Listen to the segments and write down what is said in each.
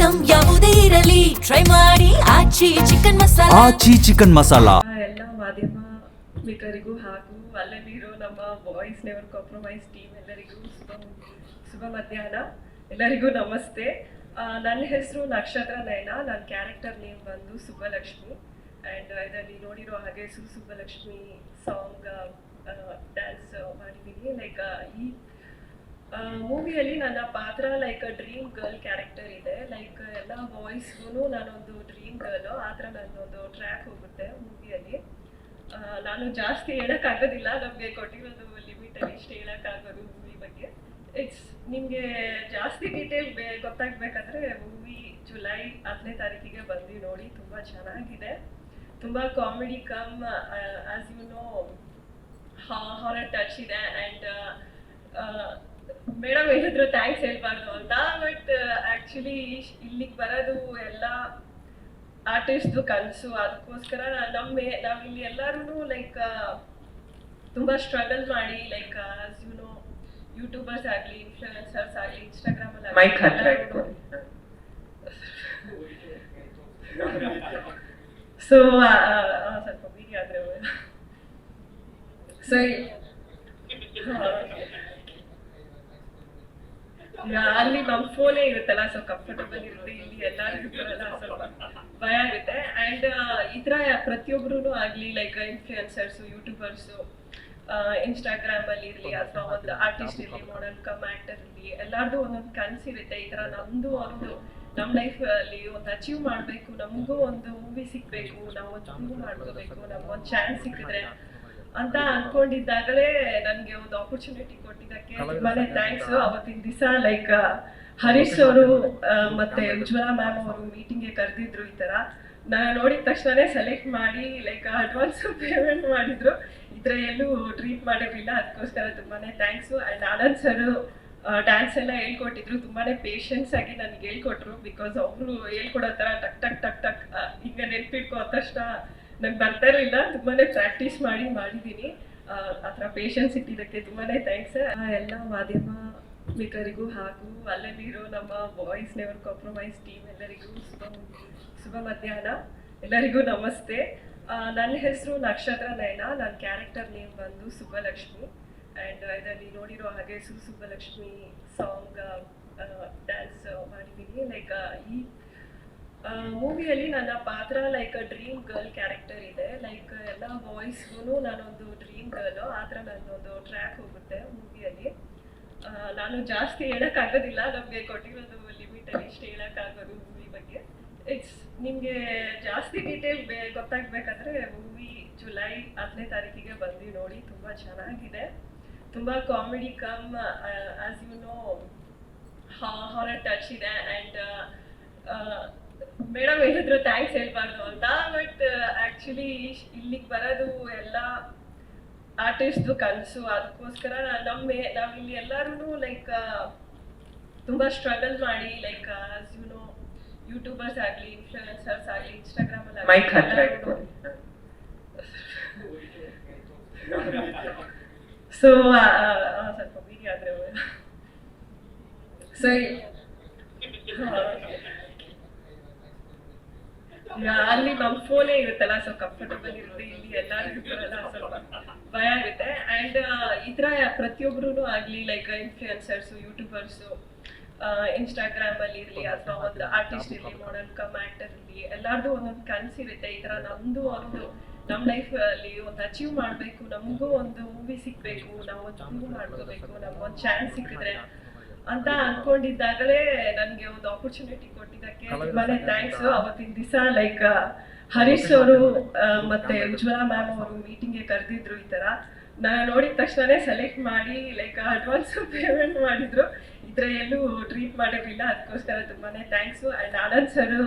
Item ಯಾವುದೇ ಇರಲಿ try ಮಾಡಿ ಆಚಿ ಚಿಕನ್ ಮಸಾಲಾ. ಆಚಿ ಚಿಕನ್ ಮಸಾಲಾ ಎಲ್ಲ ಮಾಧ್ಯಮ ಮಿತ್ರರಿಗೂ ಹಾಗೂ ಅಲ್ಲಲ್ಲಿರೋ ನಮ್ಮ ವಾಯ್ಸ್ ನೆವರ್ ಕಾಂಪ್ರಮೈಸ್ ಟೀಮ್ ಎಲ್ಲರಿಗೂ ಶುಭ ಮಧ್ಯಾಹ್ನ. ಎಲ್ಲರಿಗೂ ನಮಸ್ತೆ. ನನ್ನ ಹೆಸರು ನಕ್ಷತ್ರ ನಯನ. ನನ್ನ ಕ್ಯಾರೆಕ್ಟರ್ ನೇಮ್ ಬಂದು ಸುಬ್ಬಲಕ್ಷ್ಮಿ. ಆ್ಯಂಡ್ ಇದರಲ್ಲಿ ನೋಡಿರೋ ಹಾಗೆ ಸುಬ್ಬಲಕ್ಷ್ಮಿ ಸಾಂಗ್ ಡ್ಯಾನ್ಸ್ ಮಾಡಿದ್ದೀನಿ. ಲೈಕ್ ಈ ಮೂವಿಯಲ್ಲಿ ನನ್ನ ಪಾತ್ರ ಲೈಕ್ ಡ್ರೀಮ್ ಗರ್ಲ್ ಕ್ಯಾರೆಕ್ಟರ್ ಇದೆ. ಲೈಕ್ ಎಲ್ಲ ಬಾಯ್ಸ್ಗೂ ನಾನೊಂದು ಡ್ರೀಮ್ ಗರ್ಲು, ಆ ಥರ ನನ್ನೊಂದು ಟ್ರ್ಯಾಕ್ ಹೋಗುತ್ತೆ ಮೂವಿಯಲ್ಲಿ. ನಾನು ಜಾಸ್ತಿ ಹೇಳೋಕ್ಕಾಗೋದಿಲ್ಲ, ನಮಗೆ ಕೊಟ್ಟಿರೋದು ಲಿಮಿಟಲ್ಲಿ ಇಷ್ಟು ಹೇಳೋಕ್ಕಾಗೋದು ಮೂವಿ ಬಗ್ಗೆ. ನಿಮಗೆ ಜಾಸ್ತಿ ಡೀಟೇಲ್ ಗೊತ್ತಾಗಬೇಕಾದ್ರೆ ಮೂವಿ ಜುಲೈ 10ನೇ ತಾರೀಕಿಗೆ ಬಂದು ನೋಡಿ. ತುಂಬ ಚೆನ್ನಾಗಿದೆ, ತುಂಬ comedy cum as you know horror touch ಇದೆ. ಆ್ಯಂಡ್ ಮೇಡಮ್ ಹೇಳಿದ್ರು ಥ್ಯಾಂಕ್ಸ್ ಹೇಳ್ಬಾರ್ದು ಅಂತ, ಬಟ್ ಆ್ಯಕ್ಚುಲಿ ಇಲ್ಲಿಗೆ ಬರೋದು ಎಲ್ಲ ಆರ್ಟಿಸ್ಟ್ದು ಕನಸು. ಅದಕ್ಕೋಸ್ಕರ ನಾವಿಲ್ಲಿ ಎಲ್ಲರೂ ಲೈಕ್ ತುಂಬ ಸ್ಟ್ರಗಲ್ ಮಾಡಿ like as you know youtubers ಆಗಲಿ ಇನ್ಫ್ಲುಯೆನ್ಸರ್ಸ್ ಆಗಲಿ ಇನ್ಸ್ಟಾಗ್ರಾಮಲ್ಲಿ ಸೊ ಸ್ವಲ್ಪ ಬೀದಿ ಆದರೆ ಸೊ ಅಲ್ಲಿ ನಮ್ಮ ಫೋನೇ ಇರುತ್ತಲ್ಲ, ಸೊ ಕಂಫರ್ಟಬಲ್ ಇರುತ್ತೆ. ಇಲ್ಲಿ ಎಲ್ಲರೂ ಇರ್ತಾರಲ್ಲ, ಸ್ವಲ್ಪ ಭಯ ಆಗುತ್ತೆ. ಆ್ಯಂಡ್ ಈ ಥರ ಪ್ರತಿಯೊಬ್ಬರೂ ಆಗಲಿ ಲೈಕ್ ಇನ್ಫ್ಲುಯೆನ್ಸರ್ಸು ಯೂಟ್ಯೂಬರ್ಸು ಇನ್ಸ್ಟಾಗ್ರಾಮಲ್ಲಿ ಇರಲಿ ಅಥವಾ ಒಂದು ಆರ್ಟಿಸ್ಟ್ ಇರಲಿ, ಮಾಡೆಲ್ ಕಮ್ ಆ್ಯಕ್ಟರ್ ಇರಲಿ, ಎಲ್ಲರದು ಒಂದೊಂದು ಕನಸಿರುತ್ತೆ. ಈ ಥರ ನಮ್ಮದು ಒಂದು ನಮ್ಮ ಲೈಫಲ್ಲಿ ಒಂದು ಅಚೀವ್ ಮಾಡಬೇಕು, ನಮಗೂ ಒಂದು ಮೂವಿ ಸಿಗಬೇಕು, ನಾವು ಒಂದು ಮೂವಿ ಮಾಡ್ಕೋಬೇಕು, ನಮಗೊಂದು ಚಾನ್ಸ್ ಸಿಕ್ಕಿದ್ರೆ ಅಂತ ಅಂದ್ಕೊಂಡಿದ್ದಾಗಲೇ ನನಗೆ ಒಂದು ಆಪರ್ಚುನಿಟಿ ಕೊಟ್ಟಿದ್ದಕ್ಕೆ ತುಂಬಾನೇ ಥ್ಯಾಂಕ್ಸು. ಅವತ್ತಿನ ದಿವಸ ಲೈಕ್ ಹರೀಶ್ ಅವರು ಮತ್ತೆ ಉಜ್ವಲಾ ಮ್ಯಾಮ್ ಅವರು ಮೀಟಿಂಗ್ಗೆ ಕರೆದಿದ್ರು. ಈ ಥರ ನಾನು ನೋಡಿದ ತಕ್ಷಣನೇ ಸೆಲೆಕ್ಟ್ ಮಾಡಿ ಲೈಕ್ ಅಡ್ವಾನ್ಸ್ ಪೇಮೆಂಟ್ ಮಾಡಿದ್ರು. ಈ ಥರ ಎಲ್ಲೂ ಟ್ರೀಟ್ ಮಾಡಿರಲಿಲ್ಲ, ಅದಕ್ಕೋಸ್ಕರ ತುಂಬಾನೇ thanks. And Anand sir dance ಎಲ್ಲ ಹೇಳ್ಕೊಟ್ಟಿದ್ರು, ತುಂಬಾನೇ ಪೇಷನ್ಸ್ ಆಗಿ ನನಗೆ ಹೇಳ್ಕೊಟ್ರು. ಬಿಕಾಸ್ ಅವರು ಹೇಳ್ಕೊಡೋ ಥರ ಟಕ್ ಟಕ್ ಟಕ್ ಟಕ್ ಈಗ ನೆನ್ಪಿಟ್ಕೋ ತಕ್ಷಣ ನಂಗೆ ಬರ್ತಾ ಇರಲಿಲ್ಲ. ತುಂಬಾನೇ ಪ್ರಾಕ್ಟೀಸ್ ಮಾಡಿದ್ದೀನಿ. ಆ ಥರ ಪೇಷನ್ಸ್ ಇಟ್ಟಿದ್ದಕ್ಕೆ ತುಂಬಾನೇ ಥ್ಯಾಂಕ್ಸ್. ಎಲ್ಲ ಮಾಧ್ಯಮ ಮಿತ್ರರಿಗೂ ಹಾಗೂ ಅಲ್ಲಲ್ಲಿರೋ ನಮ್ಮ ವಾಯ್ಸ್ ನೆವರ್ ಕಾಂಪ್ರಮೈಸ್ ಟೀಮ್ ಎಲ್ಲರಿಗೂ ಶುಭ ಮಧ್ಯಾಹ್ನ. ಎಲ್ಲರಿಗೂ ನಮಸ್ತೆ. ನನ್ನ ಹೆಸರು ನಕ್ಷತ್ರ ನಯನ. ನನ್ನ ಕ್ಯಾರೆಕ್ಟರ್ ನೇಮ್ ಬಂದು ಸುಬ್ಬಲಕ್ಷ್ಮಿ. ಆ್ಯಂಡ್ ಇದರಲ್ಲಿ ನೋಡಿರೋ ಹಾಗೆ ಸುಬ್ಬಲಕ್ಷ್ಮಿ ಸಾಂಗ್ ಡ್ಯಾನ್ಸ್ ಮಾಡಿದ್ದೀನಿ. ಲೈಕ್ ಈ ಮೂವಿಯಲ್ಲಿ ನನ್ನ ಪಾತ್ರ ಲೈಕ್ ಡ್ರೀಮ್ ಗರ್ಲ್ ಕ್ಯಾರೆಕ್ಟರ್ ಇದೆ. ಲೈಕ್ ಎಲ್ಲ ಬಾಯ್ಸ್ಗೂ ನಾನೊಂದು ಡ್ರೀಮ್ ಗರ್ಲು, ಆ ಥರ ನನ್ನೊಂದು ಟ್ರ್ಯಾಕ್ ಹೋಗುತ್ತೆ ಮೂವಿಯಲ್ಲಿ. ನಾನು ಜಾಸ್ತಿ ಹೇಳೋಕ್ಕಾಗೋದಿಲ್ಲ, ನಮಗೆ ಕೊಟ್ಟಿರೋದು ಲಿಮಿಟಲ್ಲಿ ಇಷ್ಟು ಹೇಳೋಕ್ಕಾಗೋದು ಮೂವಿ ಬಗ್ಗೆ. ನಿಮಗೆ ಜಾಸ್ತಿ ಡೀಟೇಲ್ ಗೊತ್ತಾಗಬೇಕಾದ್ರೆ ಮೂವಿ ಜುಲೈ 10ನೇ ತಾರೀಕಿಗೆ ಬಂದು ನೋಡಿ. ತುಂಬ ಚೆನ್ನಾಗಿದೆ, ತುಂಬ comedy cum as you know horror touch ಇದೆ. ಆ್ಯಂಡ್ ಮೇಡಮ್ ಹೇಳಿದ್ರು ಥ್ಯಾಂಕ್ಸ್ ಹೇಳ್ಬಾರ್ದು ಅಂತ, ಬಟ್ ಆ್ಯಕ್ಚುಲಿ ಇಲ್ಲಿಗೆ ಬರೋದು ಎಲ್ಲ ಆರ್ಟಿಸ್ಟ್ದು ಕನಸು. ಅದಕ್ಕೋಸ್ಕರ ನಾವಿಲ್ಲಿ ಎಲ್ಲರೂ ಲೈಕ್ ತುಂಬ ಸ್ಟ್ರಗಲ್ ಮಾಡಿ like as you know youtubers ಆಗಲಿ ಇನ್ಫ್ಲುಯೆನ್ಸರ್ಸ್ ಆಗಲಿ ಇನ್ಸ್ಟಾಗ್ರಾಮಲ್ಲಿ ಸೊ ಸ್ವಲ್ಪ ಬೀದಿ ಆದರೆ ಸೊ ಅಲ್ಲಿ ನಮ್ಮ ಫೋನೇ ಇರುತ್ತಲ್ಲ, ಸೊ ಕಂಫರ್ಟಬಲ್ ಇರುತ್ತೆ. ಇಲ್ಲಿ ಎಲ್ಲರೂ ಇರ್ತಾರಲ್ಲ, ಸ್ವಲ್ಪ ಭಯ ಆಗುತ್ತೆ. ಆ್ಯಂಡ್ ಈ ಥರ ಪ್ರತಿಯೊಬ್ಬರೂ ಆಗಲಿ ಲೈಕ್ ಇನ್ಫ್ಲುಯೆನ್ಸರ್ಸು ಯೂಟ್ಯೂಬರ್ಸು ಇನ್ಸ್ಟಾಗ್ರಾಮಲ್ಲಿ ಇರಲಿ ಅಥವಾ ಒಂದು ಆರ್ಟಿಸ್ಟ್ ಇರಲಿ, ಮಾಡೆಲ್ ಕಮ್ ಆ್ಯಕ್ಟರ್ ಇರಲಿ, ಎಲ್ಲರದು ಒಂದೊಂದು ಕನಸಿರುತ್ತೆ. ಈ ಥರ ನಮ್ಮದು ಒಂದು ನಮ್ಮ ಲೈಫಲ್ಲಿ ಒಂದು ಅಚೀವ್ ಮಾಡಬೇಕು, ನಮಗೂ ಒಂದು ಮೂವಿ ಸಿಗಬೇಕು, ನಾವು ಒಂದು ಮೂವಿ ಮಾಡ್ಕೋಬೇಕು, ನಮಗೊಂದು ಚಾನ್ಸ್ ಸಿಕ್ಕಿದ್ರೆ ಅಂತ ಅಂದ್ಕೊಂಡಿದ್ದಾಗಲೇ ನನಗೆ ಒಂದು ಆಪರ್ಚುನಿಟಿ ಕೊಟ್ಟಿದ್ದಕ್ಕೆ ತುಂಬಾನೇ ಥ್ಯಾಂಕ್ಸು. ಅವತ್ತಿನ ದಿವಸ ಲೈಕ್ ಹರೀಶ್ ಅವರು ಮತ್ತೆ ಉಜ್ವಲಾ ಮ್ಯಾಮ್ ಅವರು ಮೀಟಿಂಗ್ಗೆ ಕರೆದಿದ್ರು. ಈ ಥರ ನಾನು ನೋಡಿದ ತಕ್ಷಣನೇ ಸೆಲೆಕ್ಟ್ ಮಾಡಿ ಲೈಕ್ ಅಡ್ವಾನ್ಸ್ ಪೇಮೆಂಟ್ ಮಾಡಿದ್ರು. ಈ ಥರ ಎಲ್ಲೂ ಟ್ರೀಟ್ ಮಾಡಿರಲಿಲ್ಲ, ಅದಕ್ಕೋಸ್ಕರ ತುಂಬಾನೇ thanks. And Anand sir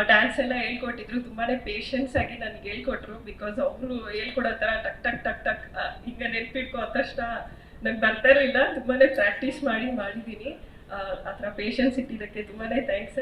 dance ಎಲ್ಲ ಹೇಳ್ಕೊಟ್ಟಿದ್ರು, ತುಂಬಾನೇ ಪೇಷನ್ಸ್ ಆಗಿ ನನಗೆ ಹೇಳ್ಕೊಟ್ರು. ಬಿಕಾಸ್ ಅವರು ಹೇಳ್ಕೊಡೋ ಥರ ಟಕ್ ಟಕ್ ಟಕ್ ಟಕ್ ಈಗ ನೆನ್ಪಿಟ್ಕೋ ತಕ್ಷಣ ನಂಗೆ ಬರ್ತಾ ಇರಲಿಲ್ಲ. ತುಂಬಾನೇ ಪ್ರಾಕ್ಟೀಸ್ ಮಾಡಿದ್ದೀನಿ. ಆ ಥರ ಪೇಷನ್ಸ್ ಇಟ್ಟಿದ್ದಕ್ಕೆ ತುಂಬಾನೇ ಥ್ಯಾಂಕ್ಸ್.